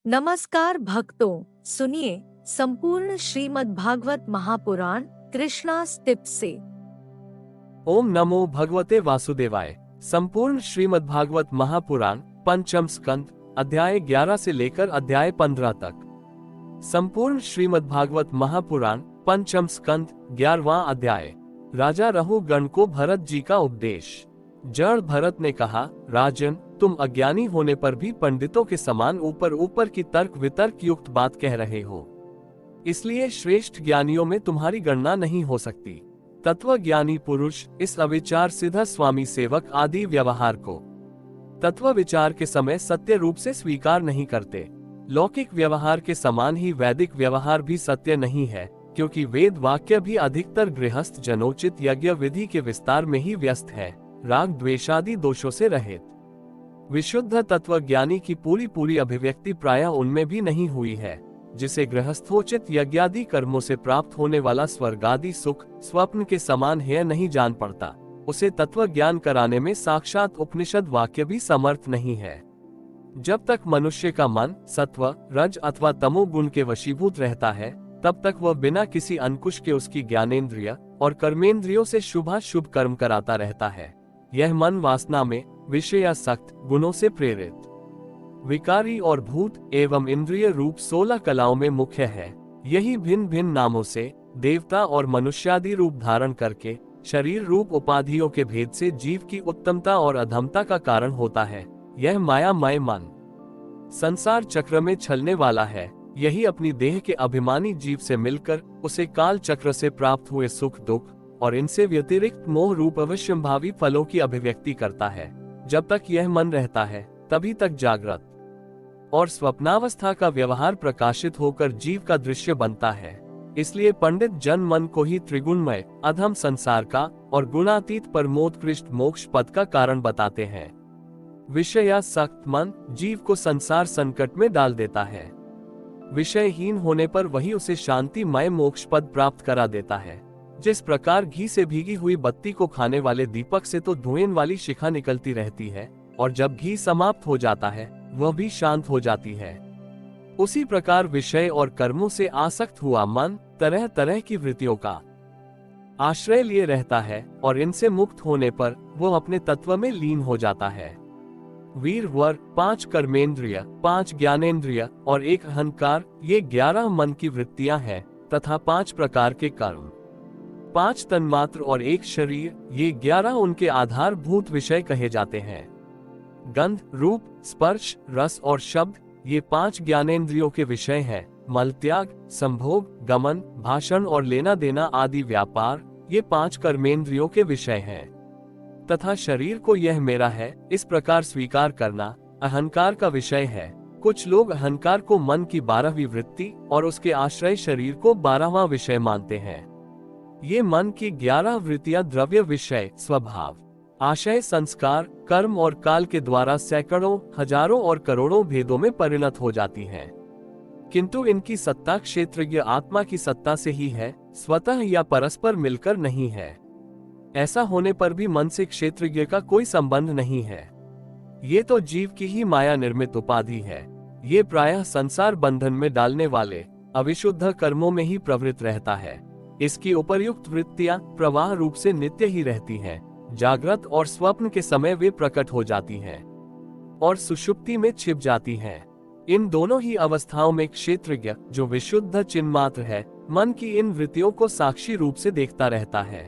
नमस्कार भक्तों, सुनिए संपूर्ण श्रीमद् भागवत महापुराण कृष्णा टिप्स से। ओम नमो भगवते वासुदेवाय। संपूर्ण श्रीमद् भागवत महापुराण पंचम स्कंद अध्याय 11 से लेकर अध्याय 15 तक। संपूर्ण श्रीमद् भागवत महापुराण पंचम स्कंद 11वां अध्याय। राजा रहुगण को भरत जी का उपदेश। जड़ भरत ने कहा, राजन, तुम अज्ञानी होने पर भी पंडितों के समान ऊपर ऊपर की तर्क वितर्क युक्त बात कह रहे हो, इसलिए श्रेष्ठ ज्ञानियों में तुम्हारी गणना नहीं हो सकती। तत्व ज्ञानी पुरुष इस अविचार सिद्ध स्वामी सेवक आदि व्यवहार को तत्व विचार के समय सत्य रूप से स्वीकार नहीं करते। लौकिक व्यवहार के समान ही वैदिक व्यवहार भी सत्य नहीं है, क्योंकि वेद वाक्य भी अधिकतर गृहस्थ जनोचित यज्ञ विधि के विस्तार में ही व्यस्त है, राग द्वेषादि दोषों से रहित। विशुद्ध तत्व ज्ञानी की पूरी पूरी अभिव्यक्ति प्रायः उनमें भी नहीं हुई है, जिसे गृहस्थोचित यज्ञादि कर्मों से प्राप्त होने वाला स्वर्गादि सुख स्वप्न के समान है नहीं जान पड़ता। उसे तत्व ज्ञान कराने में साक्षात उपनिषद वाक्य भी समर्थ नहीं है। जब तक मनुष्य का मन सत्व रज अथवा तमो गुण के वशीभूत रहता है, तब तक वह बिना किसी अंकुश के उसकी ज्ञानेंद्रिय और कर्मेंद्रियों से शुभाशुभ कर्म कराता रहता है। यह मन वासना में विषयासक्त गुणों से प्रेरित विकारी और भूत एवं इंद्रिय रूप 16 कलाओं में मुख्य है। यही भिन्न भिन्न नामों से देवता और मनुष्यादि रूप धारण करके शरीर रूप उपाधियों के भेद से जीव की उत्तमता और अधमता का कारण होता है। यह मायामय मन संसार चक्र में छलने वाला है। यही अपनी देह के अभिमानी जीव से मिलकर उसे काल चक्र से प्राप्त हुए सुख दुख और इनसे व्यतिरिक्त मोह रूप अवश्यंभावी फलों की अभिव्यक्ति करता है। जब तक यह मन रहता है, तभी तक जागृत और स्वप्नावस्था का व्यवहार प्रकाशित होकर जीव का दृश्य बनता है। इसलिए पंडित जन मन को ही त्रिगुणमय अधम संसार का और गुणातीत परमोत्कृष्ट मोक्ष पद का कारण बताते हैं। विषयासक्त मन जीव को संसार संकट में डाल देता है। विषयहीन होने पर वही उसे शांतिमय मोक्ष पद प्राप्त करा देता है। जिस प्रकार घी से भीगी हुई बत्ती को खाने वाले दीपक से तो धुएं वाली शिखा निकलती रहती है, और जब घी समाप्त हो जाता है वह भी शांत हो जाती है, उसी प्रकार विषय और कर्मों से आसक्त हुआ मन तरह तरह की वृत्तियों का आश्रय लिए रहता है, और इनसे मुक्त होने पर वह अपने तत्व में लीन हो जाता है। वीर वर 5 कर्मेंद्रिय 5 ज्ञानेंद्रिय और 1 अहंकार, ये 11 मन की वृत्तियां हैं, तथा 5 प्रकार के कर्म, 5 तन्मात्र और 1 शरीर, ये 11 उनके आधारभूत विषय कहे जाते हैं। गंध रूप स्पर्श रस और शब्द, ये 5 ज्ञानेंद्रियों के विषय हैं। मलत्याग संभोग गमन भाषण और लेना देना आदि व्यापार, ये 5 कर्मेंद्रियों के विषय हैं। तथा शरीर को यह मेरा है इस प्रकार स्वीकार करना अहंकार का विषय है। कुछ लोग अहंकार को मन की 12वीं वृत्ति और उसके आश्रय शरीर को 12वां विषय मानते हैं। ये मन की 11 वृत्तियां द्रव्य विषय स्वभाव आशय संस्कार कर्म और काल के द्वारा सैकड़ों हजारों और करोड़ों भेदों में परिणत हो जाती हैं, किंतु इनकी सत्ता क्षेत्रज्ञ आत्मा की सत्ता से ही है, स्वतः या परस्पर मिलकर नहीं है। ऐसा होने पर भी मन से क्षेत्रज्ञ का कोई संबंध नहीं है। ये तो जीव की ही माया निर्मित उपाधि है। ये प्रायः संसार बंधन में डालने वाले अविशुद्ध कर्मों में ही प्रवृत्त रहता है। इसकी उपर्युक्त वृत्तियां प्रवाह रूप से नित्य ही रहती हैं। जागृत और स्वप्न के समय वे प्रकट हो जाती हैं और सुषुप्ति में छिप जाती हैं। इन दोनों ही अवस्थाओं में क्षेत्रज्ञ जो विशुद्ध चिन्मात्र है, मन की इन वृत्तियों को साक्षी रूप से देखता रहता है।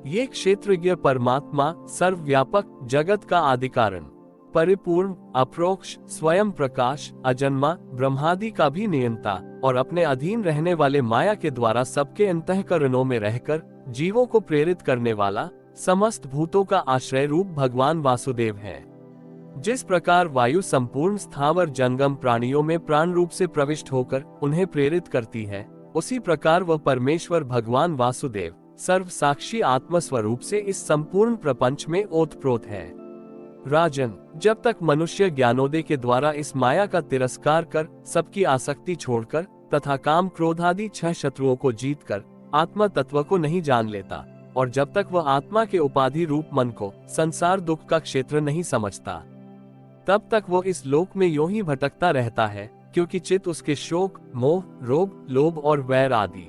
ये क्षेत्रज्ञ परमात्मा सर्वव्यापक जगत का आदिकारण परिपूर्ण अप्रोक्ष स्वयं प्रकाश अजन्मा ब्रह्मादि का भी नियंता और अपने अधीन रहने वाले माया के द्वारा सबके अंतःकरणों में रहकर जीवों को प्रेरित करने वाला समस्त भूतों का आश्रय रूप भगवान वासुदेव है। जिस प्रकार वायु संपूर्ण स्थावर जंगम प्राणियों में प्राण रूप से प्रविष्ट होकर उन्हें प्रेरित करती है, उसी प्रकार वह परमेश्वर भगवान वासुदेव सर्व साक्षी आत्मस्वरूप से इस संपूर्ण प्रपंच में ओतप्रोत है। राजन, जब तक मनुष्य ज्ञानोदय के द्वारा इस माया का तिरस्कार कर सबकी आसक्ति छोड़कर तथा काम क्रोधादि 6 शत्रुओं को जीतकर आत्मा तत्व को नहीं जान लेता, और जब तक वह आत्मा के उपाधि रूप मन को संसार दुख का क्षेत्र नहीं समझता, तब तक वो इस लोक में यूं ही भटकता रहता है, क्योंकि चित्त उसके शोक, मोह, रोग, लोभ और वैर आदि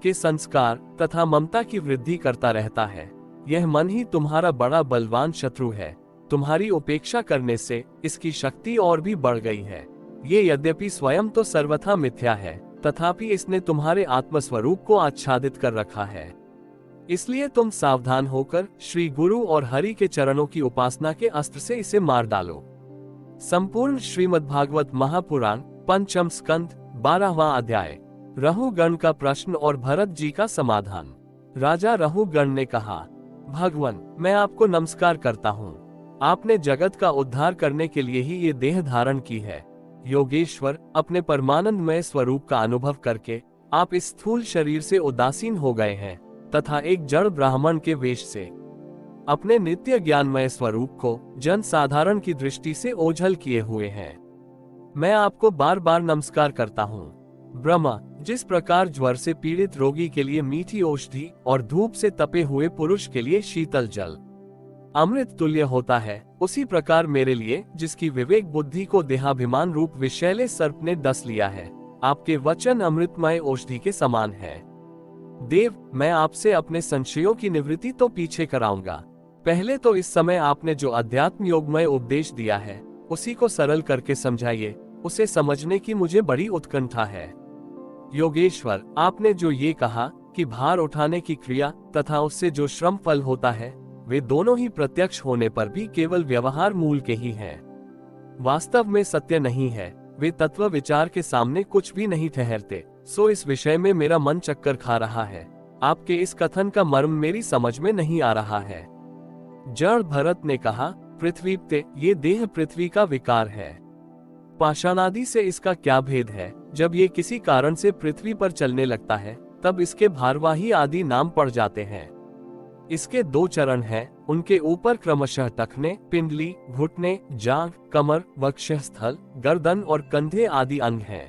के संस्कार तथा ममता की वृद्धि करता रहता है। यह मन ही तुम्हारा बड़ा बलवान शत्रु है। तुम्हारी उपेक्षा करने से इसकी शक्ति और भी बढ़ गई है। ये यद्यपि स्वयं तो सर्वथा मिथ्या है, तथापि इसने तुम्हारे आत्मस्वरूप को आच्छादित कर रखा है। इसलिए तुम सावधान होकर श्री गुरु और हरि के चरणों की उपासना के अस्त्र से इसे मार डालो। संपूर्ण श्रीमद्भागवत महापुराण, पंचम स्कंद, 12वां अध्याय। रहुगण का प्रश्न और भरत जी का समाधान। राजा रहुगण ने कहा, भगवान, मैं आपको नमस्कार करता हूँ। आपने जगत का उद्धार करने के लिए ही ये देह धारण की है। योगेश्वर, अपने परमानंदमय स्वरूप का अनुभव करके आप इस स्थूल शरीर से उदासीन हो गए हैं तथा एक जड़ ब्राह्मण के वेश से अपने नित्य ज्ञानमय स्वरूप को जन साधारण की दृष्टि से ओझल किए हुए हैं। मैं आपको बार बार नमस्कार करता हूँ। ब्रह्मा, जिस प्रकार ज्वर से पीड़ित रोगी के लिए मीठी औषधि और धूप से तपे हुए पुरुष के लिए शीतल जल अमृत तुल्य होता है, उसी प्रकार मेरे लिए, जिसकी विवेक बुद्धि को देहाभिमान रूप विषैले सर्प ने डस लिया है, आपके वचन अमृतमय औषधि के समान है। देव, मैं आपसे अपने संशयों की निवृत्ति तो पीछे कराऊंगा। पहले तो इस समय आपने जो अध्यात्म योगमय उपदेश दिया है उसी को सरल करके समझाइए। उसे समझने की मुझे बड़ी उत्कंठा है। योगेश्वर, आपने जो ये कहा कि भार उठाने की क्रिया तथा उससे जो श्रम फल होता है, वे दोनों ही प्रत्यक्ष होने पर भी केवल व्यवहार मूल के ही हैं, वास्तव में सत्य नहीं है। वे तत्व विचार के सामने कुछ भी नहीं ठहरते। सो इस विषय में मेरा मन चक्कर खा रहा है। आपके इस कथन का मर्म मेरी समझ में नहीं आ रहा है। जड़ भरत ने कहा, पृथ्वीप्ते, ये देह पृथ्वी का विकार है। पाषाणादि से इसका क्या भेद है? जब ये किसी कारण से पृथ्वी पर चलने लगता है तब इसके भारवाही आदि नाम पड़ जाते हैं। इसके 2 चरण हैं, उनके ऊपर क्रमशः टखने, पिंडली, घुटने, जांघ, कमर, वक्षस्थल, गर्दन और कंधे आदि अंग हैं।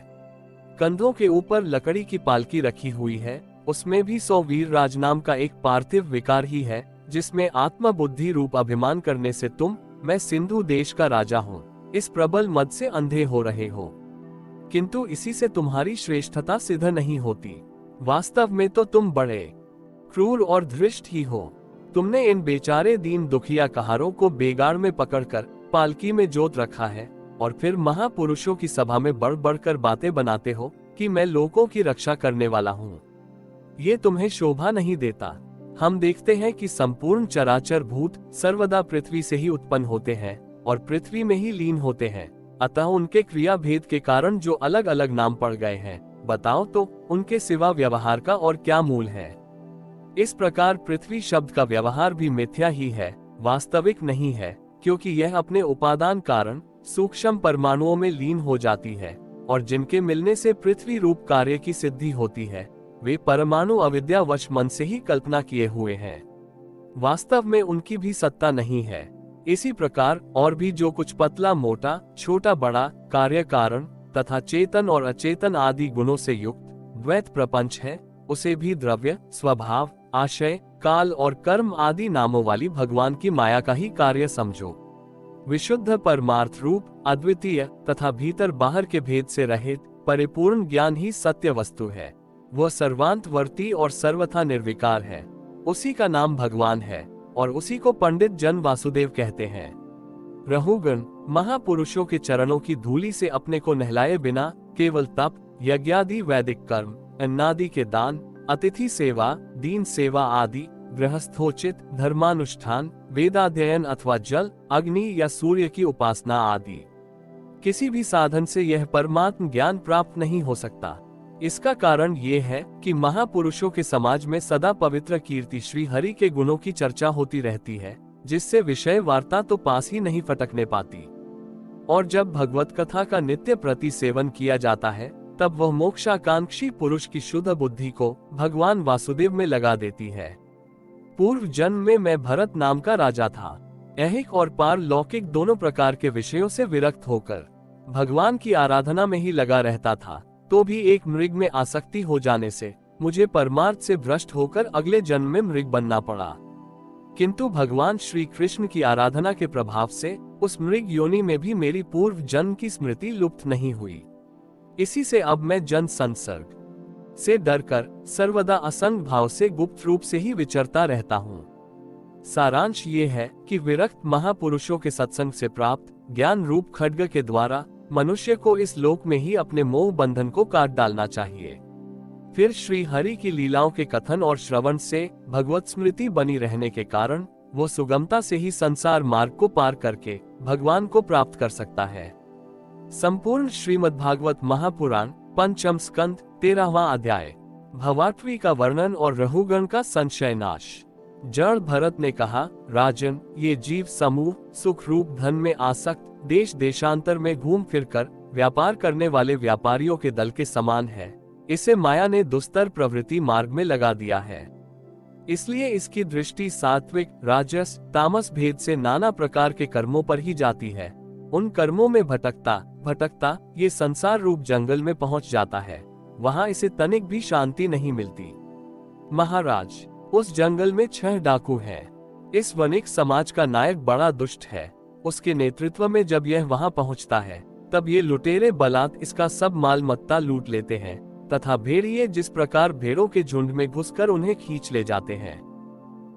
कंधों के ऊपर लकड़ी की पालकी रखी हुई है, उसमें भी 100 वीर राज नाम का एक पार्थिव विकार ही है, जिसमें आत्मा बुद्धि रूप अभिमान करने से तुम, मैं सिंधु देश का राजा हूँ, इस प्रबल मद से अंधे हो रहे हो। किंतु इसी से तुम्हारी श्रेष्ठता सिद्ध नहीं होती। वास्तव में तो तुम बड़े क्रूर और धृष्ट ही हो। तुमने इन बेचारे दीन दुखिया कहारों को बेगार में पकड़कर पालकी में जोत रखा है और फिर महापुरुषों की सभा में बढ़ बढ़कर बातें बनाते हो कि मैं लोगों की रक्षा करने वाला हूँ। ये तुम्हें शोभा नहीं देता। हम देखते हैं कि संपूर्ण चराचर भूत सर्वदा पृथ्वी से ही उत्पन्न होते हैं और पृथ्वी में ही लीन होते हैं। अतः उनके क्रिया भेद के कारण जो अलग अलग नाम पड़ गए हैं, बताओ तो उनके सिवा व्यवहार का और क्या मूल है? इस प्रकार पृथ्वी शब्द का व्यवहार भी मिथ्या ही है, वास्तविक नहीं है, क्योंकि यह अपने उपादान कारण सूक्ष्म परमाणुओं में लीन हो जाती है और जिनके मिलने से पृथ्वी रूप कार्य की सिद्धि होती है, वे परमाणु अविद्यावश मन से ही कल्पना किए हुए हैं। वास्तव में उनकी भी सत्ता नहीं है। इसी प्रकार और भी जो कुछ पतला मोटा, छोटा बड़ा, कार्य कारण तथा चेतन और अचेतन आदि गुणों से युक्त द्वैत प्रपंच है, उसे भी द्रव्य, स्वभाव, आशय, काल और कर्म आदि नामों वाली भगवान की माया का ही कार्य समझो। विशुद्ध परमार्थ रूप, अद्वितीय तथा भीतर बाहर के भेद से रहित परिपूर्ण ज्ञान ही सत्य वस्तु है। वह सर्वांतवर्ती और सर्वथा निर्विकार है। उसी का नाम भगवान है और उसी को पंडित जन वासुदेव कहते हैं। रहुगण, महापुरुषों के चरणों की धूलि से अपने को नहलाए बिना केवल तप, यज्ञादि वैदिक कर्म, अन्नादि के दान, अतिथि सेवा, दीन सेवा आदि, गृहस्थोचित धर्मानुष्ठान, वेदाध्ययन अथवा जल, अग्नि या सूर्य की उपासना आदि किसी भी साधन से यह परमात्म ज्ञान प्राप्त नहीं हो सकता। इसका कारण ये है कि महापुरुषों के समाज में सदा पवित्र कीर्ति श्री हरि के गुणों की चर्चा होती रहती है, जिससे विषय वार्ता तो पास ही नहीं फटकने पाती। और जब भगवत कथा का नित्य प्रति सेवन किया जाता है तब वह मोक्षाकांक्षी पुरुष की शुद्ध बुद्धि को भगवान वासुदेव में लगा देती है। पूर्व जन्म में मैं भरत नाम का राजा था। ऐहिक और पारलौकिक दोनों प्रकार के विषयों से विरक्त होकर भगवान की आराधना में ही लगा रहता था, तो भी एक मृग में आसक्ति हो जाने से मुझे परमार्थ से भ्रष्ट होकर अगले जन्म में मृग बनना पड़ा। किंतु भगवान श्री कृष्ण की आराधना के प्रभाव से उस मृग योनि में भी मेरी पूर्व जन्म की स्मृति लुप्त नहीं हुई। इसी से अब मैं जन संसर्ग से डरकर सर्वदा असंग भाव से गुप्त रूप से ही विचरता रहता हूँ। सारांश ये है कि विरक्त महापुरुषों के सत्संग से प्राप्त ज्ञान रूप खड्ग के द्वारा मनुष्य को इस लोक में ही अपने मोह बंधन को काट डालना चाहिए। फिर श्री हरि की लीलाओं के कथन और श्रवण से भगवत स्मृति बनी रहने के कारण वो सुगमता से ही संसार मार्ग को पार करके भगवान को प्राप्त कर सकता है। संपूर्ण श्रीमद्भागवत महापुराण पंचम स्कंद 13वां अध्याय भवाटवी का वर्णन और रहुगण का संशय नाश। जड़ भरत ने कहा, राजन, ये जीव समूह सुख रूप धन में आसक्त देश देशांतर में घूम फिरकर व्यापार करने वाले व्यापारियों के दल के समान है। इसे माया ने दुस्तर प्रवृत्ति मार्ग में लगा दिया है, इसलिए इसकी दृष्टि सात्विक राजस तामस भेद से नाना प्रकार के कर्मों पर ही जाती है। उन कर्मों में भटकता भटकता ये संसार रूप जंगल में पहुंच जाता है। वहां इसे तनिक भी शांति नहीं मिलती। महाराज, उस जंगल में 6 डाकू हैं। इस वणिक समाज का नायक बड़ा दुष्ट है। उसके नेतृत्व में जब यह वहां पहुंचता है तब ये लुटेरे बलात् इसका सब माल मत्ता लूट लेते हैं तथा भेड़िए जिस प्रकार भेड़ों के झुंड में घुसकर उन्हें खींच ले जाते हैं,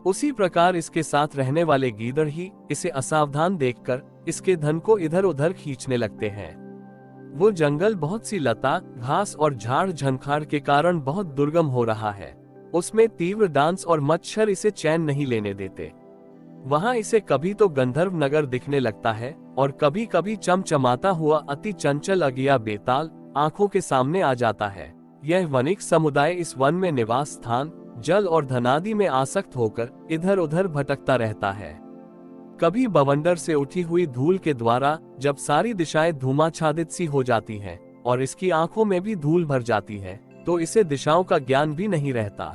उसी प्रकार इसके साथ रहने वाले गीदड़ ही इसे असावधान देखकर इसके धन को इधर उधर खींचने लगते हैं। वो जंगल बहुत सी लता घास और झाड़ झंखाड़ के कारण बहुत दुर्गम हो रहा है। उसमें तीव्र डांस और मच्छर इसे चैन नहीं लेने देते। वहां इसे कभी तो गंधर्व नगर दिखने लगता है और कभी कभी चमचमाता हुआ अति चंचल अगिया बेताल आंखों के सामने आ जाता है। यह वणिक समुदाय इस वन में निवास स्थान जल और धनादि में आसक्त होकर इधर उधर भटकता रहता है। कभी बवंडर से उठी हुई धूल के द्वारा जब सारी दिशाएं धूमाच्छादित सी हो जाती हैं और इसकी आंखों में भी धूल भर जाती है तो इसे दिशाओं का ज्ञान भी नहीं रहता।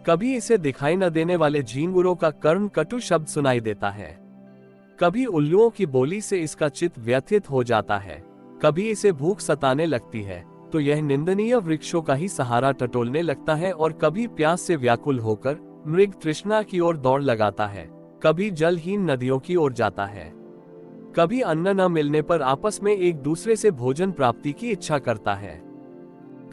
कभी इसे दिखाई न देने वाले झींगुरों का कर्ण कटु शब्द सुनाई देता है। कभी उल्लुओं की बोली से इसका चित्त व्यथित हो जाता है। कभी इसे भूख सताने लगती है तो यह निंदनीय वृक्षों का ही सहारा टटोलने लगता है और कभी प्यास से व्याकुल होकर मृग तृष्णा की ओर दौड़ लगाता है। कभी जलहीन नदियों की ओर जाता है। कभी अन्न न मिलने पर आपस में एक दूसरे से भोजन प्राप्ति की इच्छा करता है।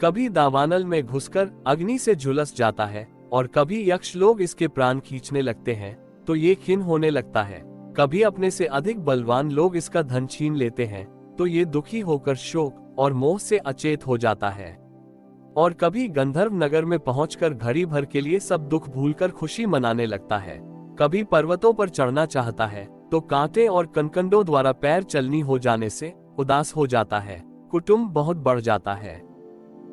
कभी दावानल में घुसकर अग्नि से झुलस जाता है और कभी यक्ष लोग इसके प्राण खींचने लगते हैं तो ये खिन्न होने लगता है। कभी अपने से अधिक बलवान लोग इसका धन छीन लेते हैं तो ये दुखी होकर शोक और मोह से अचेत हो जाता है। और कभी गंधर्व नगर में पहुंचकर घड़ी भर के लिए सब दुख भूलकर खुशी मनाने लगता है। कभी पर्वतों पर चढ़ना चाहता है तो कांटे और कनकंडों द्वारा पैर चलनी हो जाने से उदास हो जाता है। कुटुंब बहुत बढ़ जाता है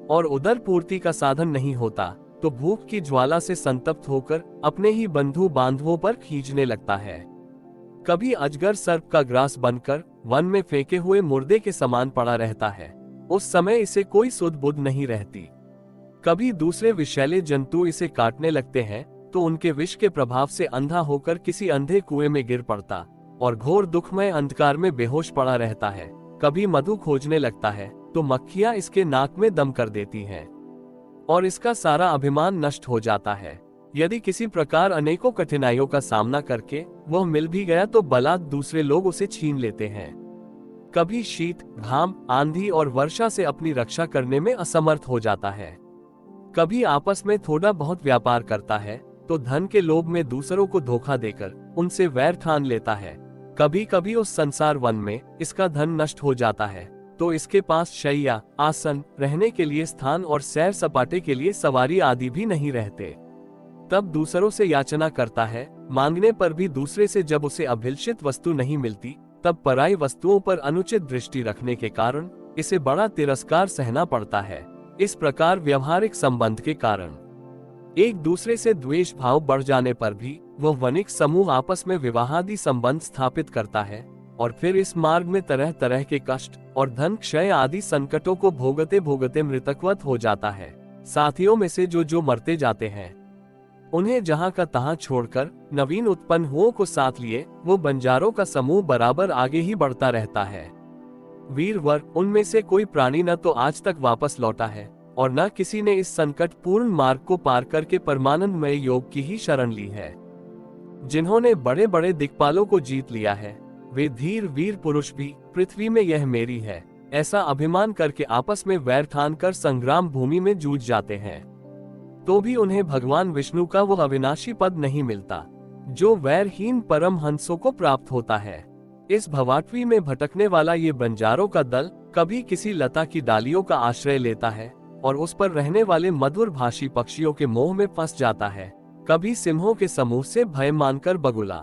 और उदर पूर्ति का साधन नहीं होता तो भूख की ज्वाला से संतप्त होकर अपने ही बंधु बांधवों पर खींचने लगता है। कभी अजगर सर्प का ग्रास बनकर वन में फेंके हुए मुर्दे के समान पड़ा रहता है। उस समय इसे कोई सुध बुध नहीं रहती। कभी दूसरे विषैले जंतु इसे काटने लगते हैं तो उनके विष के प्रभाव से अंधा होकर किसी अंधे कुएं में गिर पड़ता और घोर दुखमय अंधकार में बेहोश पड़ा रहता है। कभी मधु खोजने लगता है तो मक्खियां इसके नाक में दम कर देती हैं और इसका सारा अभिमान नष्ट हो जाता है। यदि किसी प्रकार अनेकों कठिनाइयों का सामना करके वह मिल भी गया तो बलात् दूसरे लोग उसे छीन लेते हैं। कभी शीत घाम आंधी और वर्षा से अपनी रक्षा करने में असमर्थ हो जाता है। कभी आपस में थोड़ा बहुत व्यापार करता है तो धन के लोभ में दूसरों को धोखा देकर उनसे वैर ठान लेता है। कभी कभी उस संसार वन में इसका धन नष्ट हो जाता है तो इसके पास शैया आसन रहने के लिए स्थान और सैर सपाटे के लिए सवारी आदि भी नहीं रहते। तब दूसरों से याचना करता है। मांगने पर भी दूसरे से जब उसे अभिलषित वस्तु नहीं मिलती तब पराई वस्तुओं पर अनुचित दृष्टि रखने के कारण इसे बड़ा तिरस्कार सहना पड़ता है। इस प्रकार व्यवहारिक संबंध के कारण एक दूसरे से द्वेष भाव बढ़ जाने पर भी वह वणिक समूह आपस में विवाहादि संबंध स्थापित करता है और फिर इस मार्ग में तरह तरह के कष्ट और धन क्षय आदि संकटों को भोगते भोगते मृतकवत हो जाता है। साथियों में से जो मरते जाते हैं उन्हें जहां का तहां छोड़कर नवीन उत्पन्न हुओं को साथ लिए वो बंजारों का समूह बराबर आगे ही बढ़ता रहता है। वीरवर उनमें से कोई प्राणी न तो आज तक वापस लौटा है और न किसी ने इस संकट पूर्ण मार्ग को पार करके परमानंदमय योग की ही शरण ली है। जिन्होंने बड़े बड़े दिक्पालों को जीत लिया है वे धीर वीर पुरुष भी पृथ्वी में यह मेरी है ऐसा अभिमान करके आपस में वैर ठान कर संग्राम भूमि में जूझ जाते हैं, तो भी उन्हें भगवान विष्णु का वो अविनाशी पद नहीं मिलता जो वैरहीन परम हंसों को प्राप्त होता है। इस भवाटवी में भटकने वाला ये बंजारों का दल कभी किसी लता की डालियों का आश्रय लेता है और उस पर रहने वाले मधुर भाषी पक्षियों के मोह में फंस जाता है, कभी सिंहों के समूह से भय मानकर बगुला,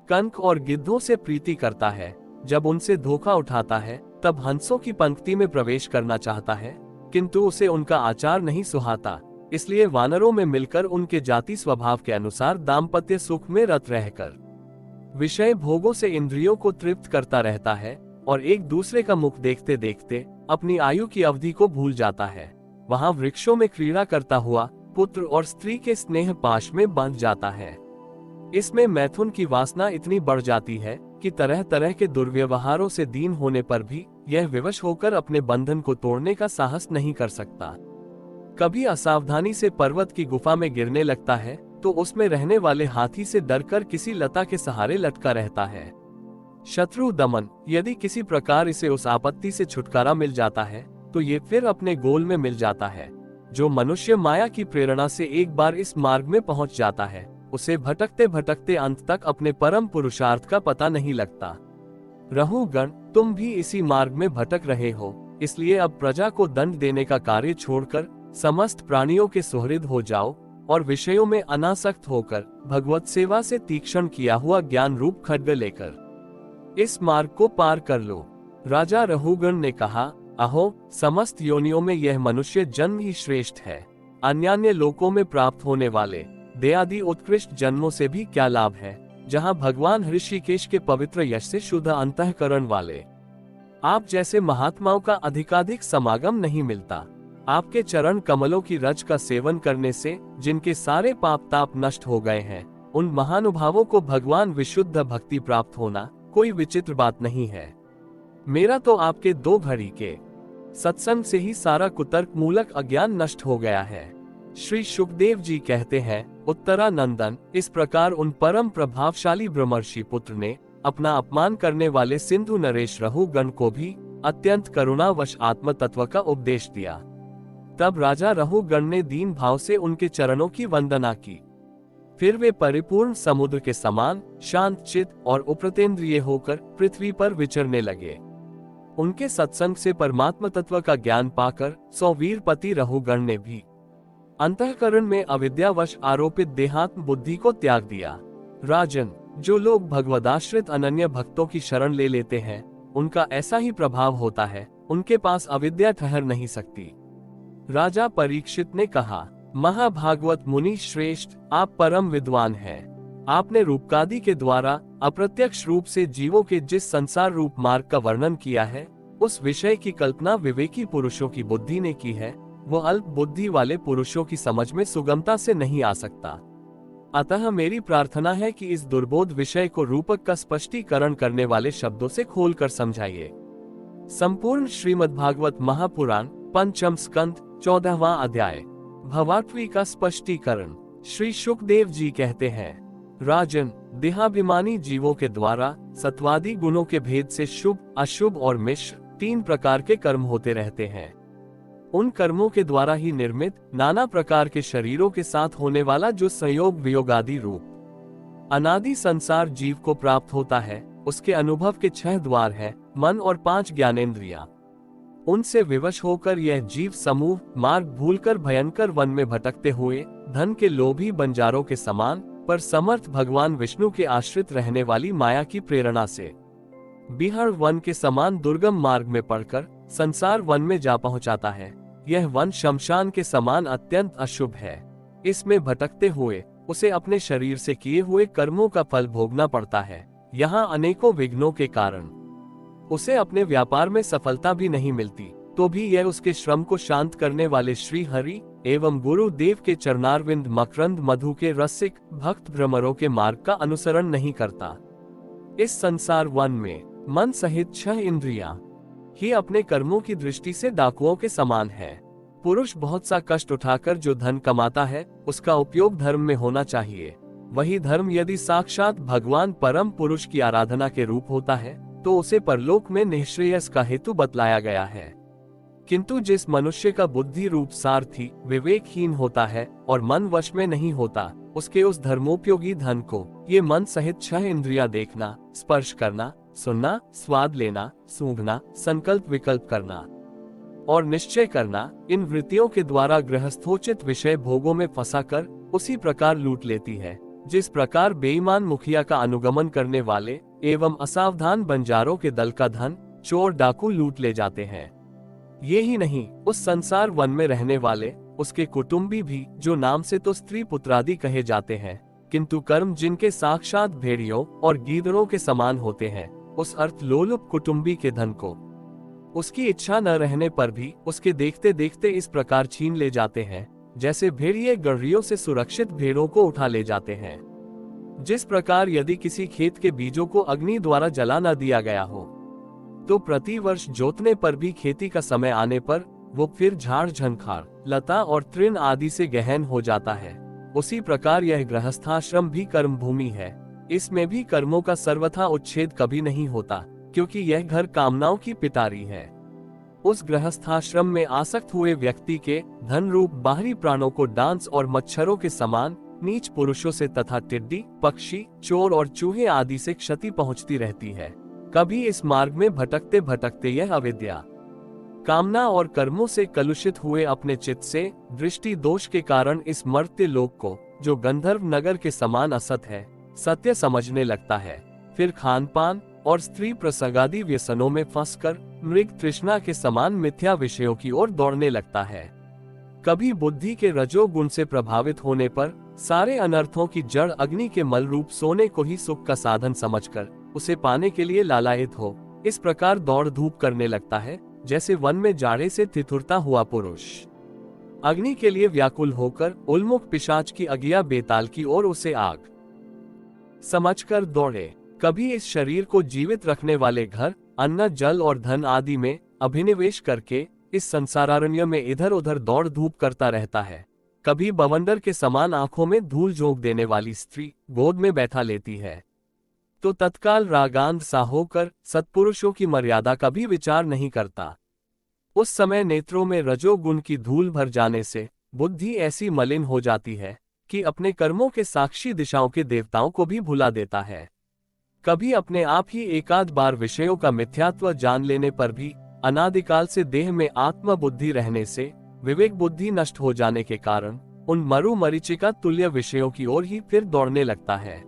कंक और गिद्धों से प्रीति करता है। जब उनसे धोखा उठाता है तब हंसों की पंक्ति में प्रवेश करना चाहता है, किंतु उसे उनका आचार नहीं सुहाता, इसलिए वानरों में मिलकर उनके जाति स्वभाव के अनुसार दाम्पत्य सुख में रत रहकर विषय भोगों से इंद्रियों को तृप्त करता रहता है और एक दूसरे का मुख देखते देखते अपनी आयु की अवधि को भूल जाता है। वहां वृक्षों में क्रीड़ा करता हुआ पुत्र और स्त्री के स्नेह पाश में बंध जाता है। इसमें मैथुन की वासना इतनी बढ़ जाती है कि तरह तरह के दुर्व्यवहारों से दीन होने पर भी यह विवश होकर अपने बंधन को तोड़ने का साहस नहीं कर सकता। कभी असावधानी से पर्वत की गुफा में गिरने लगता है तो उसमें रहने वाले हाथी से डरकर किसी लता के सहारे लटका रहता है। शत्रु दमन, यदि किसी प्रकार इसे उस आपत्ति से छुटकारा मिल जाता है तो ये फिर अपने गोल में मिल जाता है। जो मनुष्य माया की प्रेरणा से एक बार इस मार्ग में पहुंच जाता है उसे भटकते भटकते अंत तक अपने परम पुरुषार्थ का पता नहीं लगता। रहुगण, तुम भी इसी मार्ग में भटक रहे हो, इसलिए अब प्रजा को दंड देने का कार्य छोड़कर समस्त प्राणियों के सुहृद हो जाओ और विषयों में अनासक्त होकर भगवत सेवा से तीक्ष्ण किया हुआ ज्ञान रूप खड्ग लेकर इस मार्ग को पार कर लो। राजा रहुगण ने कहा, अहो, समस्त योनियों में यह मनुष्य जन्म ही श्रेष्ठ है। अन्यान्य लोकों में प्राप्त होने वाले दयादि उत्कृष्ट जन्मों से भी क्या लाभ है, जहाँ भगवान ऋषिकेश के पवित्र यश से शुद्ध अंतःकरण वाले आप जैसे महात्माओं का अधिकाधिक समागम नहीं मिलता। आपके चरण कमलों की रज का सेवन करने से जिनके सारे पाप ताप नष्ट हो गए हैं, उन महानुभावों को भगवान विशुद्ध भक्ति प्राप्त होना कोई विचित्र बात नहीं है। मेरा तो आपके 2 घड़ी के सत्संग से ही सारा कुतर्क मूलक अज्ञान नष्ट हो गया है। श्री सुखदेव जी कहते हैं, उत्तरानंदन, इस प्रकार उन परम प्रभावशाली ब्रह्मर्षि पुत्र ने अपना अपमान करने वाले सिंधु नरेश रहुगण को भी अत्यंत करुणावश आत्म तत्व का उपदेश दिया। तब राजा रहुगण ने दीन भाव से उनके चरणों की वंदना की। फिर वे परिपूर्ण समुद्र के समान शांत चित्त और उप्रतेंद्रिय होकर पृथ्वी पर विचरने लगे। उनके सत्संग से परमात्म तत्व का ज्ञान पाकर सौवीरपति रहुगण ने भी अंतःकरण में अविद्यावश आरोपित देहात्म बुद्धि को त्याग दिया। राजन, जो लोग भगवदाश्रित अनन्य भक्तों की शरण ले लेते हैं उनका ऐसा ही प्रभाव होता है, उनके पास अविद्या ठहर नहीं सकती। राजा परीक्षित ने कहा, महाभागवत मुनि श्रेष्ठ, आप परम विद्वान हैं। आपने रूपकादि के द्वारा अप्रत्यक्ष रूप से जीवों के जिस संसार रूप मार्ग का वर्णन किया है उस विषय की कल्पना विवेकी पुरुषों की बुद्धि ने की है, वो अल्प बुद्धि वाले पुरुषों की समझ में सुगमता से नहीं आ सकता। अतः मेरी प्रार्थना है कि इस दुर्बोध विषय को रूपक का स्पष्टीकरण करने वाले शब्दों से खोलकर समझाइए। संपूर्ण श्रीमद्भागवत महापुराण पंचम स्कंद 14वां अध्याय भवाटवी का स्पष्टीकरण। श्री सुखदेव जी कहते हैं, राजन, देहाभिमानी जीवों के द्वारा सत्वादी गुणों के भेद से शुभ, अशुभ और मिश्र 3 प्रकार के कर्म होते रहते हैं। उन कर्मों के द्वारा ही निर्मित नाना प्रकार के शरीरों के साथ होने वाला जो संयोग वियोगादि रूप अनादि संसार जीव को प्राप्त होता है, उसके अनुभव के 6 द्वार हैं, मन और 5 ज्ञानेंद्रियां। उनसे विवश होकर यह जीव समूह मार्ग भूलकर भयंकर वन में भटकते हुए धन के लोभी बंजारों के समान पर समर्थ भगवान विष्णु के आश्रित रहने वाली माया की प्रेरणा से बिहड़ वन के समान दुर्गम मार्ग में पड़कर संसार वन में जा पहुंचाता है। यह वन शमशान के समान अत्यंत अशुभ है। इसमें भटकते हुए उसे अपने शरीर से किए हुए कर्मों का फल भोगना पड़ता है। यहाँ अनेकों विघ्नों के कारण उसे अपने व्यापार में सफलता भी नहीं मिलती, तो भी यह उसके श्रम को शांत करने वाले श्री हरि एवं गुरु देव के चरणारविंद मकरंद मधु के रसिक भक्त भ्रमरों के मार्ग का अनुसरण नहीं करता। इस संसार वन में मन सहित 6 इंद्रियां ही अपने कर्मों की दृष्टि से डाकुओं के समान है। पुरुष बहुत सा कष्ट उठाकर जो धन कमाता है उसका उपयोग धर्म में होना चाहिए। वही धर्म यदि साक्षात भगवान परम पुरुष की आराधना के रूप होता है तो उसे परलोक में निःश्रेयस का हेतु बतलाया गया है। किंतु जिस मनुष्य का बुद्धि रूप सारथी विवेकहीन होता है और मन वश में नहीं होता, उसके उस धर्मोपयोगी धन को ये मन सहित 6 इंद्रियां देखना, स्पर्श करना, सुनना, स्वाद लेना, सूंघना, संकल्प विकल्प करना और निश्चय करना, इन वृत्तियों के द्वारा गृहस्थोचित विषय भोगों में फंसाकर उसी प्रकार लूट लेती है, जिस प्रकार बेईमान मुखिया का अनुगमन करने वाले एवं असावधान बंजारों के दल का धन चोर डाकू लूट ले जाते हैं। ये ही नहीं, उस संसार वन में रहने वाले उसके कुटुंबी भी, जो नाम से तो स्त्री पुत्रादि कहे जाते हैं, किंतु कर्म जिनके साक्षात भेड़ियों और गीदड़ों के समान होते हैं, उस अर्थ लोलुप कुटुंबी के धन को उसकी इच्छा न रहने पर भी उसके देखते देखते इस प्रकार छीन ले जाते हैं, जैसे भेड़िए गड़रियों से सुरक्षित भेड़ों को उठा ले जाते हैं। जिस प्रकार यदि किसी खेत के बीजों को अग्नि द्वारा जला न दिया गया हो, तो प्रति वर्ष जोतने पर भी खेती का समय आने पर वो फिर झाड़ झंखाड़, लता और तृण आदि से गहन हो जाता है, उसी प्रकार यह गृहस्थाश्रम भी कर्म भूमि है। इसमें भी कर्मों का सर्वथा उच्छेद कभी नहीं होता, क्योंकि यह घर कामनाओं की पिटारी है। उस गृहस्थाश्रम में आसक्त हुए व्यक्ति के धन रूप बाहरी प्राणों को डांस और मच्छरों के समान नीच पुरुषों से तथा टिड्डी, पक्षी, चोर और चूहे आदि से क्षति पहुंचती रहती है। कभी इस मार्ग में भटकते भटकते यह अविद्या, कामना और कर्मों से कलुषित हुए अपने चित्त से दृष्टि दोष के कारण इस मर्त्य लोक को, जो गंधर्व नगर के समान असत है, सत्य समझने लगता है। फिर खान पान और स्त्री प्रसंगादि व्यसनों में फंसकर मृग तृष्णा के समान मिथ्या विषयों की ओर दौड़ने लगता है। कभी बुद्धि के रजोगुण से प्रभावित होने पर सारे अनर्थों की जड़ अग्नि के मल रूप सोने को ही सुख का साधन समझकर उसे पाने के लिए लालायित हो इस प्रकार दौड़ धूप करने लगता है, जैसे वन में जाड़े से तिथुरता हुआ पुरुष अग्नि के लिए व्याकुल होकर उन्मुख पिशाच की अगिया बेताल की ओर उसे आग समझकर दौड़े। कभी इस शरीर को जीवित रखने वाले घर, अन्न, जल और धन आदि में अभिनिवेश करके इस संसारारण्य में इधर उधर दौड़ धूप करता रहता है। कभी बवंडर के समान आंखों में धूल झोंक देने वाली स्त्री गोद में बैठा लेती है, तो तत्काल रागांध सा होकर सत्पुरुषों की मर्यादा का भी विचार नहीं करता। उस समय नेत्रों में रजोगुण की धूल भर जाने से बुद्धि ऐसी मलिन हो जाती है कि अपने कर्मों के साक्षी दिशाओं के देवताओं को भी भुला देता है। कभी अपने आप ही एकाध बार विषयों का मिथ्यात्व जान लेने पर भी अनादिकाल से देह में आत्म बुद्धि रहने से विवेक बुद्धि नष्ट हो जाने के कारण उन मरु मरीचिका तुल्य विषयों की ओर ही फिर दौड़ने लगता है।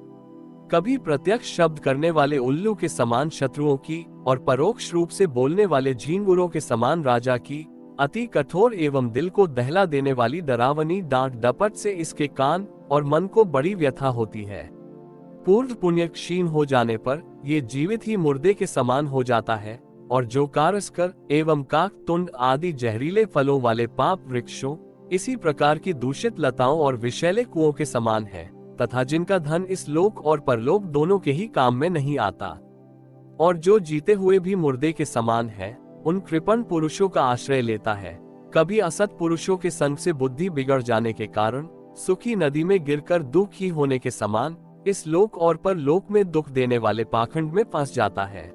कभी प्रत्यक्ष शब्द करने वाले उल्लू के समान शत्रुओं की और परोक्ष रूप से बोलने वाले झींगुरों के समान राजा की अति कठोर एवं दिल को दहला देने वाली डरावनी डांट डपट से इसके कान और मन को बड़ी व्यथा होती है। पूर्व पुण्य क्षीण हो जाने पर ये जीवित ही मुर्दे के समान हो जाता है, और जो कारस्कर एवं काक तुंड आदि जहरीले फलों वाले पाप वृक्षों इसी प्रकार की दूषित लताओं और विषैले कुओं के समान है, तथा जिनका धन इस लोक और परलोक दोनों के ही काम में नहीं आता, और जो जीते हुए भी मुर्दे के समान है, उन कृपण पुरुषों का आश्रय लेता है। कभी असत पुरुषों के संग से बुद्धि बिगड़ जाने के कारण सुखी नदी में गिरकर दुख ही होने के समान इस लोक और परलोक में दुख देने वाले पाखंड में फंस जाता है।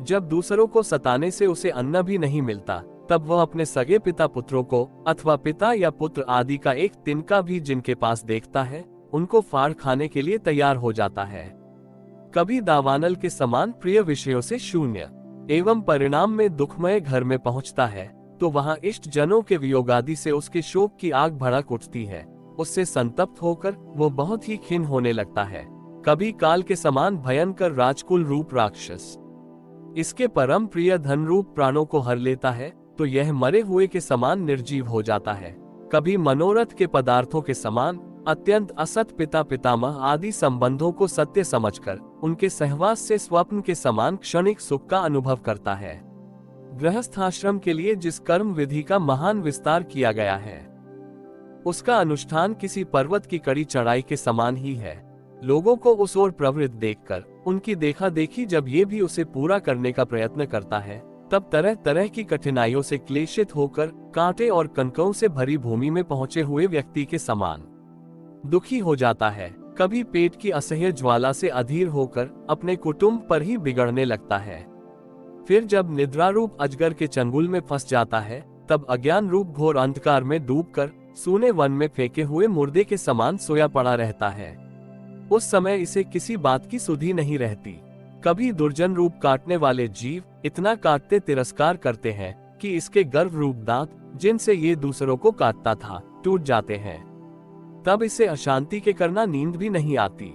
जब दूसरों को सताने से उसे अन्न भी नहीं मिलता, तब वह अपने सगे पिता पुत्रों को अथवा पिता या पुत्र आदि का एक तिनका भी जिनके पास देखता है, उनको फाड़ खाने के लिए तैयार हो जाता है। कभी दावानल के समान प्रिय विषयों से शून्य एवं परिणाम में दुखमय घर में पहुंचता है, तो वहां इष्ट जनों के वियोगादि से उसके शोक की आग भड़क उठती है। उससे संतप्त होकर वो बहुत ही खिन्न होने लगता है। कभी काल के समान भयंकर राजकुल रूप राक्षस इसके परम प्रिय धन रूप प्राणों को हर लेता है, तो यह मरे हुए के समान निर्जीव हो जाता है। कभी मनोरथ के पदार्थों के समान अत्यंत असत पिता पितामह आदि संबंधों को सत्य समझकर उनके सहवास से स्वप्न के समान क्षणिक सुख का अनुभव करता है। गृहस्थाश्रम के लिए जिस कर्म विधि का महान विस्तार किया गया है, उसका अनुष्ठान किसी पर्वत की कड़ी चढ़ाई के समान ही है। लोगों को उस ओर प्रवृत्त देखकर उनकी देखा देखी जब ये भी उसे पूरा करने का प्रयत्न करता है, तब तरह तरह की कठिनाइयों से क्लेशित होकर कांटे और कनकों से भरी भूमि में पहुंचे हुए व्यक्ति के समान दुखी हो जाता है। कभी पेट की असह्य ज्वाला से अधीर होकर अपने कुटुंब पर ही बिगड़ने लगता है। फिर जब निद्रा रूप अजगर के चंगुल में फंस जाता है, तब अज्ञान रूप घोर अंधकार में डूबकर सूने वन में फेंके हुए मुर्दे के समान सोया पड़ा रहता है। उस समय इसे किसी बात की सुधि नहीं रहती। कभी दुर्जन रूप काटने वाले जीव इतना काटते तिरस्कार करते हैं कि इसके गर्भ रूप दांत, जिनसे ये दूसरों को काटता था, टूट जाते हैं। तब इसे अशांति के करना नींद भी नहीं आती,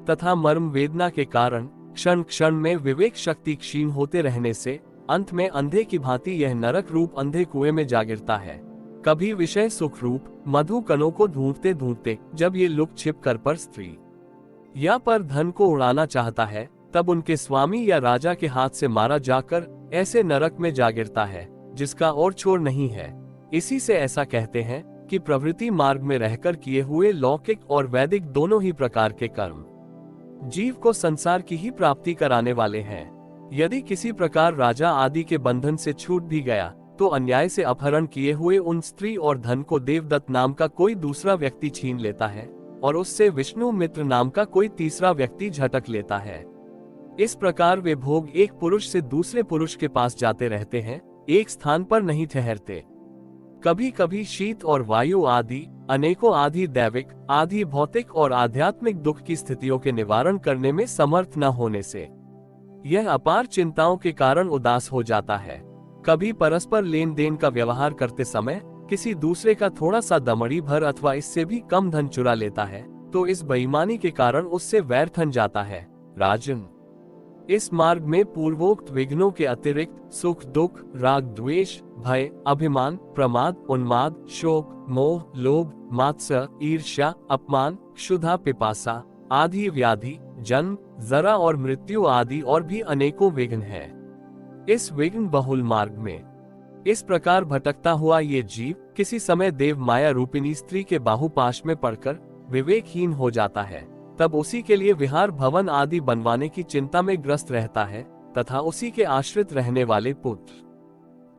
तथा मर्म वेदना के कारण क्षण क्षण में विवेक शक्ति क्षीण होते रहने से अंत में अंधे की भांति यह नरक रूप अंधे कुएं में जा गिरता है। कभी विषय सुख रूप मधु कणों को ढूंढते ढूंढते जब ये लुक छिप कर पर स्त्री या पर धन को उड़ाना चाहता है, तब उनके स्वामी या राजा के हाथ से मारा जाकर ऐसे नरक में जा गिरता है जिसका और छोर नहीं है। इसी से ऐसा कहते हैं कि प्रवृत्ति मार्ग में रहकर किए हुए लौकिक और वैदिक दोनों ही प्रकार के कर्म जीव को संसार की ही प्राप्ति कराने वाले हैं। यदि किसी प्रकार राजा आदि के बंधन से छूट भी गया, तो अन्याय से अपहरण किए हुए उन स्त्री और धन को देवदत्त नाम का कोई दूसरा व्यक्ति छीन लेता है और उससे विष्णु मित्र नाम का कोई तीसरा व्यक्ति झटक लेता है। इस प्रकार वे भोग एक पुरुष से दूसरे पुरुष के पास जाते रहते हैं, एक स्थान पर नहीं ठहरते। कभी कभी शीत और वायु आदि अनेकों आदि दैविक, आदि भौतिक और आध्यात्मिक दुख की स्थितियों के निवारण करने में समर्थ न होने से यह अपार चिंताओं के कारण उदास हो जाता है। कभी परस्पर लेन देन का व्यवहार करते समय किसी दूसरे का थोड़ा सा दमड़ी भर अथवा इससे भी कम धन चुरा लेता है, तो इस बेईमानी के कारण उससे वैर ठन जाता है। राजन, इस मार्ग में पूर्वोक्त विघ्नों के अतिरिक्त सुख दुख, राग द्वेष, भय, अभिमान, प्रमाद, उन्माद, शोक, मोह, लोभ, मात्सर्य, ईर्ष्या, अपमान, क्षुधा, पिपासा आदि व्याधि, जन्म, जरा और मृत्यु आदि और भी अनेकों विघ्न हैं। इस विघ्न बहुल मार्ग में इस प्रकार भटकता हुआ ये जीव किसी समय देव माया रूपिणी स्त्री के बाहुपाश में पड़कर विवेकहीन हो जाता है। तब उसी के लिए विहार भवन आदि बनवाने की चिंता में ग्रस्त रहता है तथा उसी के आश्रित रहने वाले पुत्र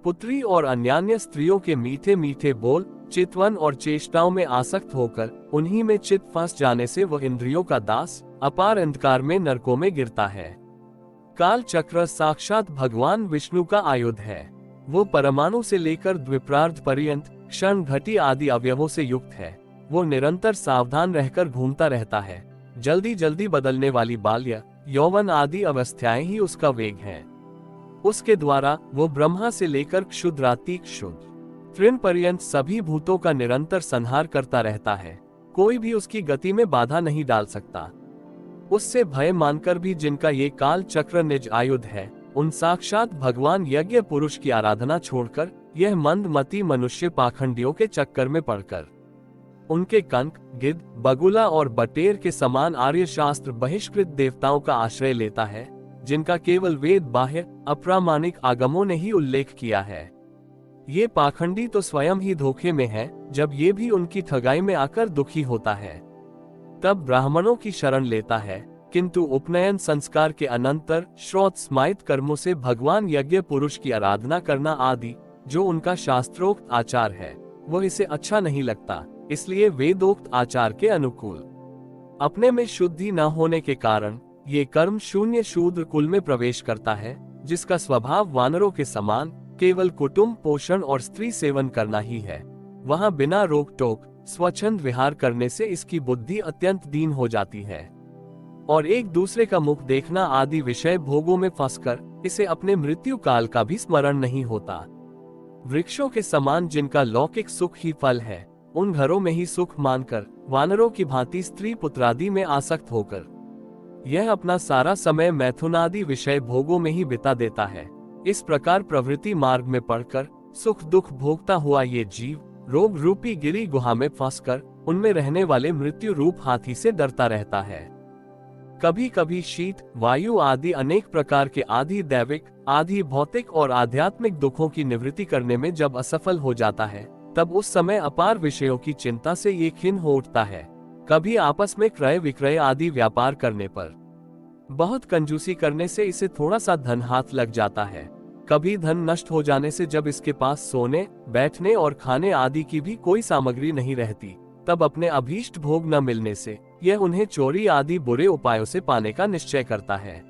पुत्री और अन्यान्य स्त्रियों के मीठे मीठे बोल, चितवन और चेष्टाओं में आसक्त होकर उन्हीं में चित फंस जाने से वह इंद्रियों का दास अपार अंधकार में नरकों में गिरता है। काल चक्र साक्षात भगवान विष्णु का आयुध है। वो परमाणु से लेकर द्विप्रार्ध पर्यंत क्षण घटी आदि अवयवों से युक्त है। वो निरंतर सावधान रहकर घूमता रहता है। जल्दी जल्दी बदलने वाली बाल्य, यौवन आदि अवस्थाएं ही उसका वेग है। उसके द्वारा वो ब्रह्मा से लेकर क्षुद्राति क्षुद्र तृण पर्यंत सभी भूतों का निरंतर संहार करता रहता है। कोई भी उसकी गति में बाधा नहीं डाल सकता। उससे भय मानकर भी जिनका ये काल चक्र निज आयुध है, उन साक्षात भगवान यज्ञ पुरुष की आराधना छोड़कर यह मंदमती मनुष्य पाखंडियों के चक्कर में पड़कर उनके कंक, गिद्ध, बगुला और बटेर के समान आर्य शास्त्र बहिष्कृत देवताओं का आश्रय लेता है, जिनका केवल वेद बाह्य अप्रामाणिक आगमों ने ही उल्लेख किया है। ये पाखंडी तो स्वयं ही धोखे में है, जब ये भी उनकी ठगाई में आकर दुखी होता है। तब ब्राह्मणों की शरण लेता है, किंतु उपनयन संस्कार के अनंतर श्रौत स्मायित कर्मों से भगवान यज्ञ पुरुष की आराधना करना आदि जो उनका शास्त्रोक्त आचार है, वह इसे अच्छा नहीं लगता। इसलिए वेदोक्त आचार के अनुकूल अपने में शुद्धि न होने के कारण ये कर्म शून्य शूद्र कुल में प्रवेश करता है, जिसका स्वभाव वानरों के समान केवल कुटुंब पोषण और स्त्री सेवन करना ही है। वहां बिना रोक टोक स्वच्छंद विहार करने से इसकी बुद्धि अत्यंत दीन हो जाती है और एक दूसरे का मुख देखना आदि विषय भोगों में फंसकर इसे अपने मृत्यु काल का भी स्मरण नहीं होता। वृक्षों के समान जिनका लौकिक सुख ही फल है, उन घरों में ही सुख मानकर वानरों की भांति स्त्री पुत्रादि में आसक्त होकर यह अपना सारा समय मैथुनादि विषय भोगों में ही बिता देता है। इस प्रकार प्रवृत्ति मार्ग में पड़कर सुख दुख भोगता हुआ ये जीव रोग रूपी गिरी गुहा में फंसकर उनमें रहने वाले मृत्यु रूप हाथी से डरता रहता है। कभी कभी शीत, वायु आदि अनेक प्रकार के आदि दैविक, आदि भौतिक और आध्यात्मिक दुखों की निवृत्ति करने में जब असफल हो जाता है, तब उस समय अपार विषयों की चिंता से ये खिन्न हो उठता है। कभी आपस में क्रय विक्रय आदि व्यापार करने पर बहुत कंजूसी करने से इसे थोड़ा सा धन हाथ लग जाता है। कभी धन नष्ट हो जाने से जब इसके पास सोने, बैठने और खाने आदि की भी कोई सामग्री नहीं रहती, तब अपने अभीष्ट भोग न मिलने से यह उन्हें चोरी आदि बुरे उपायों से पाने का निश्चय करता है।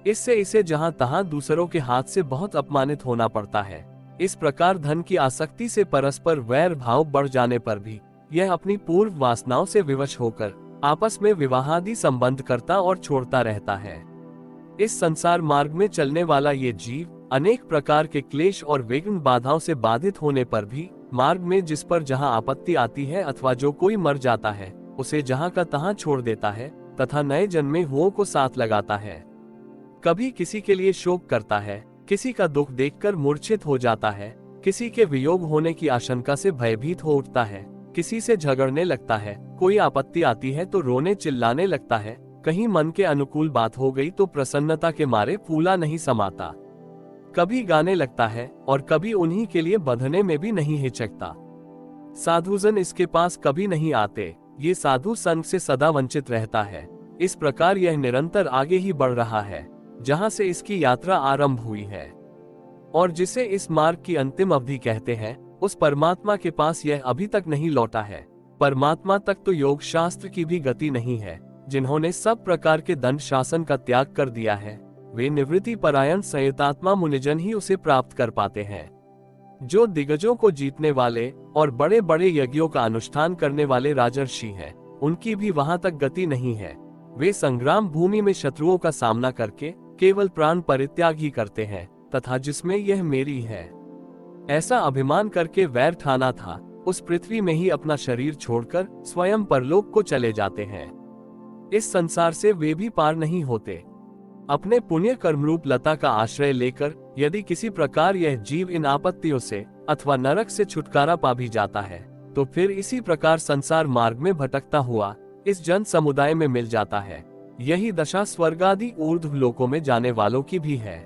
इससे इसे जहां तहां दूसरों के हाथ से बहुत अपमानित होना पड़ता है। इस प्रकार धन की आसक्ति से परस्पर वैर भाव बढ़ जाने पर भी यह अपनी पूर्व वासनाओं से विवश होकर आपस में विवाहादि संबंध करता और छोड़ता रहता है। इस संसार मार्ग में चलने वाला ये जीव अनेक प्रकार के क्लेश और विघ्न बाधाओं से बाधित होने पर भी मार्ग में जिस पर जहां आपत्ति आती है अथवा जो कोई मर जाता है उसे जहां का तहां छोड़ देता है तथा नए जन्मे हुओं को साथ लगाता है। कभी किसी के लिए शोक करता है, किसी का दुख देखकर मूर्छित हो जाता है, किसी के वियोग होने की आशंका से भयभीत हो उठता है, किसी से झगड़ने लगता है, कोई आपत्ति आती है तो रोने चिल्लाने लगता है, कहीं मन के अनुकूल बात हो गई तो प्रसन्नता के मारे फूला नहीं समाता। कभी गाने लगता है और कभी उन्हीं के लिए बंधने में भी नहीं हिचकता। साधुजन इसके पास कभी नहीं आते, ये साधु संग से सदा वंचित रहता है। इस प्रकार यह निरंतर आगे ही बढ़ रहा है जहां से इसकी यात्रा आरंभ हुई है, और जिसे इस मार्ग की अंतिम अवधि कहते हैं उस परमात्मा के पास यह अभी तक नहीं लौटा है। परमात्मा तक तो योग शास्त्र की भी गति नहीं है। जिन्होंने सब प्रकार के दंड शासन का त्याग कर दिया है वे निवृत्ति परायण संयतात्मा मुनिजन ही उसे प्राप्त कर पाते हैं। जो दिग्गजों को जीतने वाले और बड़े बड़े यज्ञों का अनुष्ठान करने वाले राजर्षि हैं, उनकी भी वहां तक गति नहीं है। वे संग्राम भूमि में शत्रुओं का सामना करके केवल प्राण परित्याग ही करते हैं तथा जिसमें यह मेरी है ऐसा अभिमान करके वैर ठाना था, उस पृथ्वी में ही अपना शरीर छोड़कर स्वयं परलोक को चले जाते हैं। इस संसार से वे भी पार नहीं होते। अपने पुण्य कर्मरूप लता का आश्रय लेकर यदि किसी प्रकार यह जीव इन आपत्तियों से अथवा नरक से छुटकारा पा भी जाता है तो फिर इसी प्रकार संसार मार्ग में भटकता हुआ इस जन समुदाय में मिल जाता है। यही दशा स्वर्ग आदि ऊर्ध्व लोकों में जाने वालों की भी है।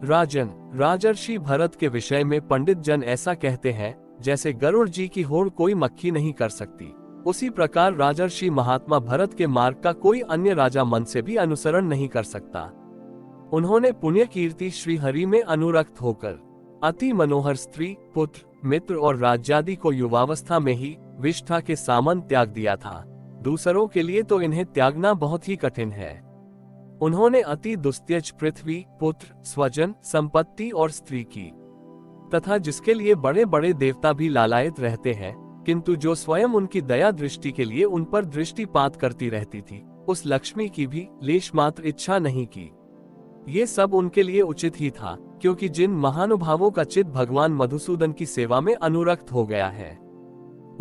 राजन, राजर्षि भरत के विषय में पंडित जन ऐसा कहते हैं, जैसे गरुड़ जी की होड़ कोई मक्खी नहीं कर सकती, उसी प्रकार राजर्षि महात्मा भरत के मार्ग का कोई अन्य राजा मन से भी अनुसरण नहीं कर सकता। उन्होंने पुण्य कीर्ति श्री हरि में अनुरक्त होकर अति मनोहर स्त्री, पुत्र, मित्र और राज्यादि को युवावस्था में ही विष्ठा के सामन त्याग दिया था। दूसरों के लिए तो इन्हें त्यागना बहुत ही कठिन है। उन्होंने अति दुस्त्यज पृथ्वी, पुत्र, स्वजन, संपत्ति और स्त्री की, तथा जिसके लिए बड़े बड़े देवता भी लालायित रहते हैं, किंतु जो स्वयं उनकी दया दृष्टि के लिए उन पर दृष्टिपात करती रहती थी, उस लक्ष्मी की भी लेश मात्र इच्छा नहीं की। ये सब उनके लिए उचित ही था, क्योंकि जिन महानुभावों का चित्त भगवान मधुसूदन की सेवा में अनुरक्त हो गया है,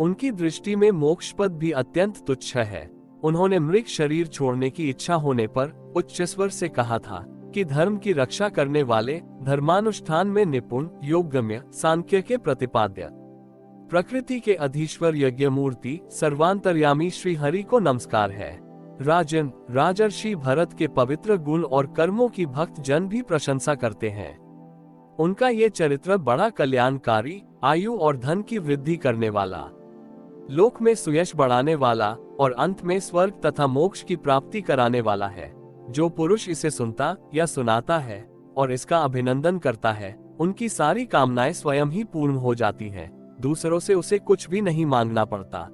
उनकी दृष्टि में मोक्ष पद भी अत्यंत तुच्छ है। उन्होंने मृग शरीर छोड़ने की इच्छा होने पर उच्च स्वर से कहा था कि धर्म की रक्षा करने वाले, धर्मानुष्ठान में निपुण, योगगम्य, सांख्य के प्रतिपाद्य, प्रकृति के अधीश्वर, यज्ञ मूर्ति, सर्वांतर्यामी श्री हरि को नमस्कार है। राजन, राजर्षि भरत के पवित्र गुण और कर्मों की भक्त जन भी प्रशंसा करते हैं। उनका ये चरित्र बड़ा कल्याणकारी, आयु और धन की वृद्धि करने वाला, लोक में सुयश बढ़ाने वाला और अंत में स्वर्ग तथा मोक्ष की प्राप्ति कराने वाला है। जो पुरुष इसे सुनता या सुनाता है और इसका अभिनंदन करता है, उनकी सारी कामनाएं स्वयं ही पूर्ण हो जाती हैं। दूसरों से उसे कुछ भी नहीं मांगना पड़ता।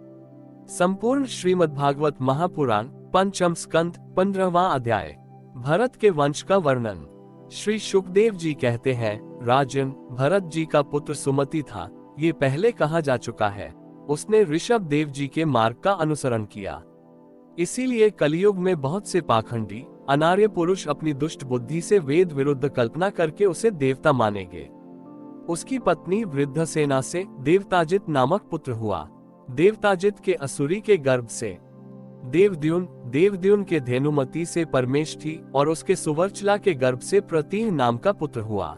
संपूर्ण श्रीमद्भागवत महापुराण पंचम स्कंद 15वां अध्याय। भरत के वंश का वर्णन। श्री सुखदेव जी कहते हैं, राजन, भरत जी का पुत्र सुमति था। ये पहले कहा जा चुका है। उसने ऋषभ देव जी के मार्ग का अनुसरण किया। इसीलिए कलयुग में बहुत से पाखंडी, अनार्य पुरुष अपनी दुष्ट बुद्धि से वेद विरुद्ध कल्पना करके उसे देवता मानेंगे। उसकी पत्नी वृद्धसेना से देवताजित नामक पुत्र हुआ। देवताजित के असुरी के गर्भ से देवद्युन, देवद्युन के धेनुमती से परमेष्ठी और उसके सुवर्चला के गर्भ से प्रतीह नाम का पुत्र हुआ।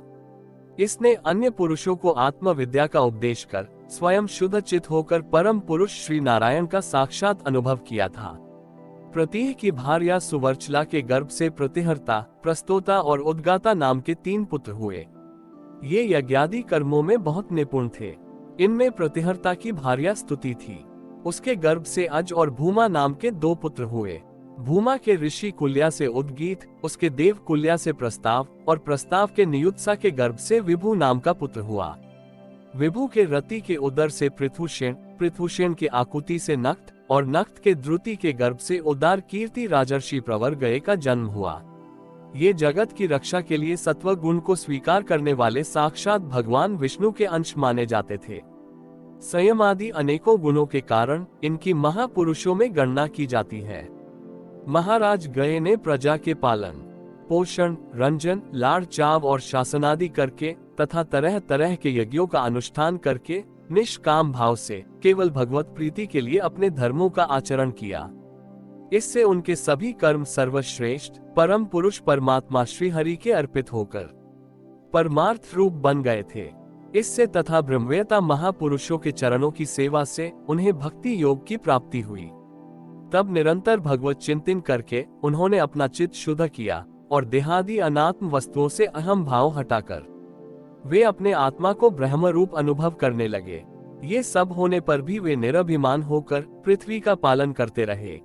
इसने अन्य पुरुषों को आत्मविद्या का उपदेश कर स्वयं शुद्ध चित होकर परम पुरुष श्री नारायण का साक्षात अनुभव किया था। प्रतीह की भार्या सुवर्चला के गर्भ से प्रतिहर्ता, प्रस्तोता और उद्गाता नाम के 3 पुत्र हुए। ये यज्ञादि कर्मों में बहुत निपुण थे। इनमें प्रतिहर्ता की भार्या स्तुति थी। उसके गर्भ से अज और भूमा नाम के 2 पुत्र हुए। भूमा के ऋषि कुल्या से उद्गीत, उसके देव कुल्या से प्रस्ताव और प्रस्ताव के नियुत्सा के गर्भ से विभु नाम का पुत्र हुआ। विभु के रति के उदर से पृथुषेण, पृथुषेण के आकुति से नक्त और नक्त के द्रुति के गर्भ से उदार कीर्ति राजर्षि प्रवर गए का जन्म हुआ। ये जगत की रक्षा के लिए सत्व गुण को स्वीकार करने वाले साक्षात भगवान विष्णु के अंश माने जाते थे। संयम आदि अनेकों गुणों के कारण इनकी महापुरुषों में गणना की जाती है। महाराज गए ने प्रजा के पालन पोषण, रंजन, लाड़ चाव और शासनादि करके तथा तरह तरह के यज्ञों का अनुष्ठान करके निष्काम भाव से केवल भगवत प्रीति के लिए अपने धर्मों का आचरण किया। इससे उनके सभी कर्म सर्वश्रेष्ठ परम पुरुष परमात्मा श्री हरि के अर्पित होकर परमार्थ रूप बन गए थे। इससे तथा ब्रह्मवेता महापुरुषों के चरणों की सेवा से उन्हें भक्ति योग की प्राप्ति हुई। तब निरंतर भगवत चिंतन करके उन्होंने अपना चित्त शुद्ध किया और देहादि अनात्म वस्तुओं से अहम भाव हटाकर वे अपने आत्मा को ब्रह्म रूप अनुभव करने लगे। ये सब होने पर भी वे निरभिमान होकर पृथ्वी का पालन करते रहे।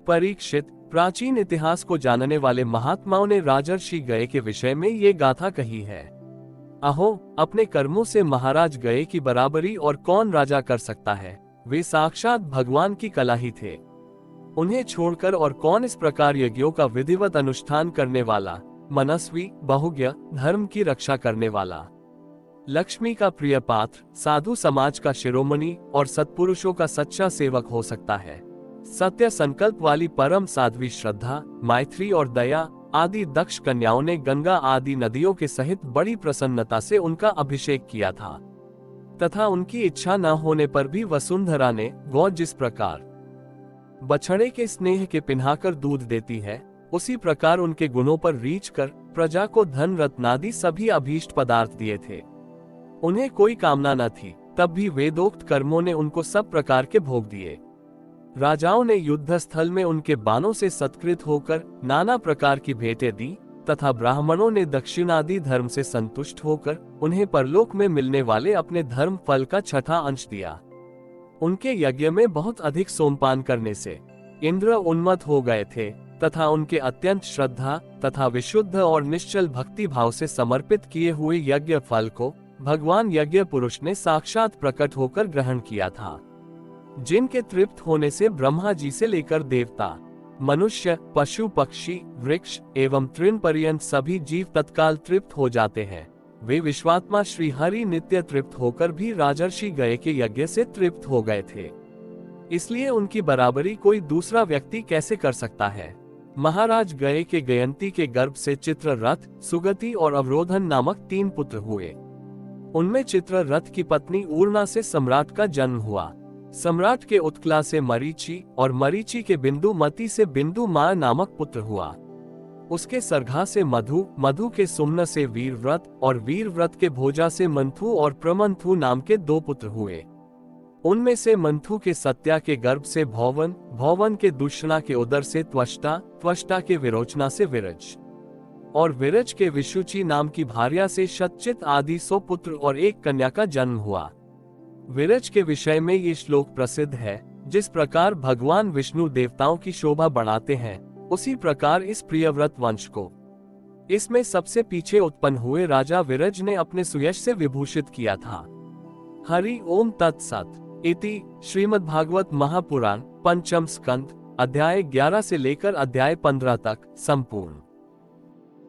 परीक्षित, प्राचीन इतिहास को जानने वाले महात्माओं ने राजर्षि गए के विषय में ये गाथा कही है। अहो, अपने कर्मों से महाराज गए की बराबरी और कौन राजा कर सकता है। वे साक्षात भगवान की कला ही थे। उन्हें छोड़कर और कौन इस प्रकार यज्ञों का विधिवत अनुष्ठान करने वाला, मनस्वी, बहुज्ञ, धर्म की रक्षा करने वाला, लक्ष्मी का प्रिय पात्र, साधु समाज का शिरोमणि और सत्पुरुषों का सच्चा सेवक हो सकता है। सत्य संकल्प वाली परम साध्वी श्रद्धा, मैत्री और दया आदि दक्ष कन्याओं ने गंगा आदि नदियों के सहित बड़ी प्रसन्नता से उनका अभिषेक किया था तथा उनकी इच्छा न होने पर भी वसुंधरा ने गौ जिस प्रकार बछड़े के स्नेह के पिन्हाकर दूध देती है, उसी प्रकार उनके गुणों पर रीछ कर प्रजा को धन रत्नादि सभी अभीष्ट पदार्थ दिए थे। उन्हें कोई कामना न थी, तब भी वेदोक्त कर्मों ने उनको सब प्रकार के भोग दिए। राजाओं ने युद्ध स्थल में उनके बाणों से सत्कृत होकर नाना प्रकार की भेंटें दी तथा ब्राह्मणों ने दक्षिणादि धर्म से संतुष्ट होकर उन्हें परलोक में मिलने वाले अपने धर्म फल का छठा अंश दिया। उनके यज्ञ में बहुत अधिक सोमपान करने से इंद्र उन्मत्त हो गए थे तथा उनके अत्यंत श्रद्धा तथा विशुद्ध और निश्चल भक्ति भाव से समर्पित किए हुए यज्ञ फल को भगवान यज्ञ पुरुष ने साक्षात प्रकट होकर ग्रहण किया था, जिनके तृप्त होने से ब्रह्मा जी से लेकर देवता, मनुष्य, पशु, पक्षी, वृक्ष एवं तृण पर्यंत सभी जीव तत्काल तृप्त हो जाते हैं। वे विश्वात्मा श्री हरि नित्य तृप्त होकर भी राजर्षि गए के यज्ञ से तृप्त हो गए थे, इसलिए उनकी बराबरी कोई दूसरा व्यक्ति कैसे कर सकता है। महाराज गए के गयंती के गर्भ से चित्ररथ, सुगति और अवरोधन नामक 3 पुत्र हुए। उनमें चित्ररथ की पत्नी ऊर्णा से सम्राट का जन्म हुआ। सम्राट के उत्कला से मरीचि और मरीचि के बिंदुमती से बिंदुमार नामक पुत्र हुआ। उसके सरघा से मधु, मधु के सुम्न से वीरव्रत और वीरव्रत के भोजा से मंथु और प्रमंथु नाम के 2 पुत्र हुए। उनमें से मंथु के सत्या के गर्भ से भौवन, भौवन के दुष्णा के उदर से त्वष्टा, त्वष्टा के विरोचना से विरज और विरज के विशुचि नाम की भार्या से शतचित आदि 100 पुत्र और 1 कन्या का जन्म हुआ। विरज के विषय में ये श्लोक प्रसिद्ध है, जिस प्रकार भगवान विष्णु देवताओं की शोभा बढ़ाते हैं, उसी प्रकार इस प्रियव्रत वंश को इसमें सबसे पीछे उत्पन्न हुए राजा विरज ने अपने सुयश से विभूषित किया था। हरि ओम तत्सत। इति श्रीमद्भागवत महापुराण पंचम स्कंद अध्याय 11 से लेकर अध्याय 15 तक संपूर्ण।